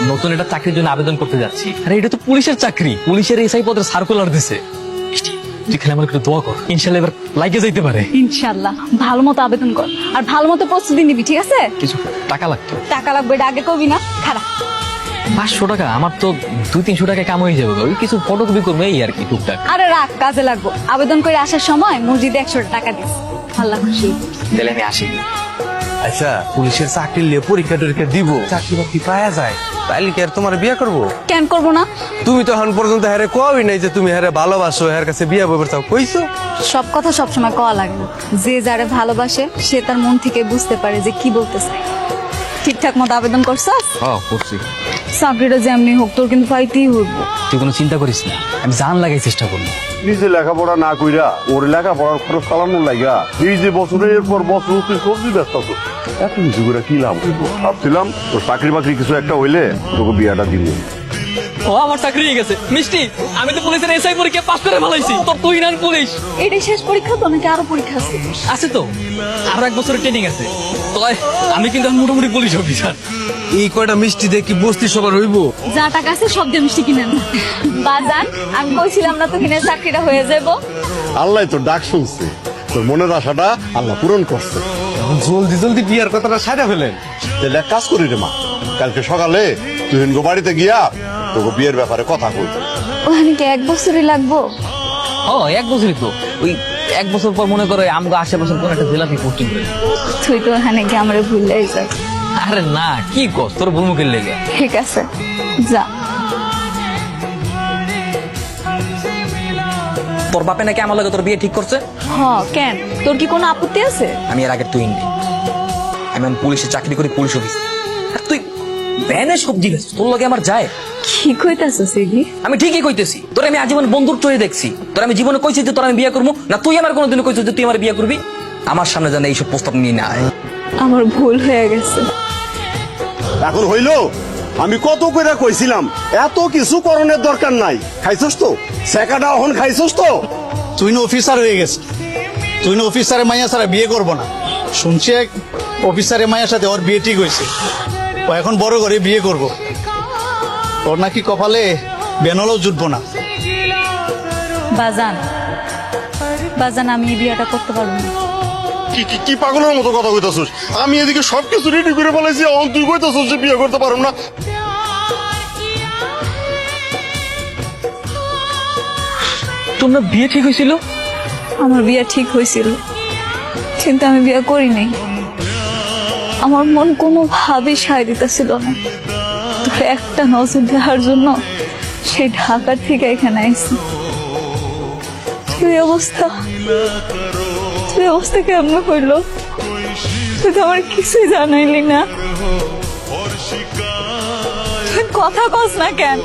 নতুন একটা চাকরির জন্য আবেদন করতে যাচ্ছি। আরে এটা তো পুলিশের চাকরি, পুলিশের এসআই পদের সার্কুলার দিছে। তুই খালি আমার একটু দোয়া কর, ইনশাল্লাহ এবার লাইকে যাইতে পারে। ইনশাআল্লাহ ভালো মতো আবেদন কর আর ভালো মতো প্রস্তুতি নিবি, ঠিক আছে? কিছু টাকা লাগতো। টাকা লাগবে, এটা আগে কবি না, খারাপ। 500 টাকা আমার তো 200-300 টাকা কাম হয়ে যাবে। ওই কিছু ফটোকপি করবো এই আর কি, টুকটাক। আরে রাখ, কাজে লাগবো। আবেদন করে আসার সময় মসজিদে 100 টাকা দিস। আল্লাহ খুশি। তাহলে আমি আসি। আচ্ছা, পুলিশের চাকরি নিয়ে পরীক্ষা টরীক্ষা দিব, চাকরি বাকরি পাওয়া যায়, তাইলে কি আর তোমার বিয়ে করবো? কেন করবো না? তুমি তো এখন পর্যন্ত হ্যারে কবি নাই যে তুমি হ্যারে ভালোবাসো, হ্যার কাছে বিয়ে বইবার চাও, কইছো? সব কথা সবসময় কওয়া লাগে না। যে যারে ভালোবাসে সে তার মন থেকে বুঝতে পারে যে কি বলতেছে। ঠিকঠাক মতো আবেদন করছস? হ্যাঁ করছি। চাকরিটা যেমনি হোক তোর কিন্তু পাইতেই হইব। তুই কোনো চিন্তা করিস না, আমি জান লাগাই চেষ্টা করবো। নিজে লেখাপড়া না কইরা ওর লেখাপড়ার খরচ চালানোর লাগিয়া এই যে বছরের পর বছর তুই সবজি ব্যস্ত আছো, এত কিছু করে কি লাভ হইব? ভাবছিলাম তোর চাকরি বাকরি কিছু একটা হইলে তোকে বিয়াটা দিব। ও আমার চাকরি হয়ে গেছে। মিষ্টি, আমি তো পুলিশের এসআই পরীক্ষা পাস করে ভালাইছি। তো তুই না পুলিশ? এটাই শেষ পরীক্ষা তো নাকি আরো পরীক্ষা আছে? আছে তো, আরো 1 বছরের ট্রেনিং আছে। তো আমি কিন্তু এখন মোটামুটি পুলিশ অফিসার। এই কয়টা মিষ্টি দিয়ে কি বস্তি সবার হইব? যা টাকা আছে সব দিয়ে মিষ্টি কিনেন। বাজান, আমি কইছিলাম না তো কিনে চাকরিটা হয়ে যাবো। আল্লাহ তোর ডাক শুনছে, তোর মনের আশাটা আল্লাহ পূরণ করছে। এখন জলদি জলদি বিয়ার কথাটা সাইডা ফেলেন। তাহলে এক কাজ করি রে মা, কালকে সকালে তুই হিনগো বাড়িতে গিয়া তোকে বিয়ের ব্যাপারে কথা কই। ওখানে কি 1 বছরই লাগবো? ও 1 বছরই তো। ওই 1 বছর পর মনে করো আমগো আশেপাশে কোন একটা জেলাতে পোস্টিং করে। তুই তো ওখানে গিয়ে আমার ভুলেই যাস। আরে না, কি কস, তোর ভূমিকের লেগে। ঠিক আছে, যা। তোর বাপে নাকি আমার লাগে তোর বিয়ে ঠিক করছে? হ, কেন? তোর কি কোনো আপত্তি আছে? আমি এর আগে তুই নেই, আমি পুলিশে চাকরি করি, পুলিশ অফিস। আর তুই ভ্যানে সবজি বেচ, তোর লগে আমার যায়? কি কইতাছিস এগি? আমি ঠিকই কইতেছি, তোর আমি আজীবন বন্ধুর চোখে দেখছি। তোর আমি জীবনে কইছি যে তোর আমি বিয়ে করবো না, তুই আমার কোনোদিন কইছিস যে তুই আমার বিয়ে করবি? আমার সামনে জানে এইসব প্রস্তাব নিয়ে না আয়। আমার ভুল হয়ে গেছে। এখন হইলো? আমি কত কইরা কইছিলাম এত কিছু করণের দরকার নাই। খাইছস তো সেকাটা, এখন খাইছস তো? তুই না অফিসার হয়ে গেছে, তুই না অফিসারের মাইয়া ছাড়া বিয়ে করবো না। শুনছি এক অফিসারের মাইয়ার সাথে ওর বিয়ে ঠিক হয়েছে, ও এখন বড় করে বিয়ে করব। ওর নাকি কপালে বেনলও জুটবো না। বাজান, বাজান, আমি এই বিয়েটা করতে পারবো না। কি কি কি পাগলের মতো কথা কইতাছস? আমি এদিকে সবকিছু রেডি করে ফেলাইছি, এখন তুই কইতাছস যে বিয়ে করতে পারব না? তোর না বিয়ে ঠিক হয়েছিল? আমার বিয়ে ঠিক হয়েছিল, কিন্তু আমি বিয়ে করি নাই। আমার মন কোনোভাবেই সায় দিতেছিল না। তোর একটা নজর দেওয়ার জন্য সেই ঢাকার থেকে এখানে আইছি। তুই অবস্থা কেমন হইলো? তুই তো আমার কিছুই জানাইলি না। তুই কথা কস না কেন?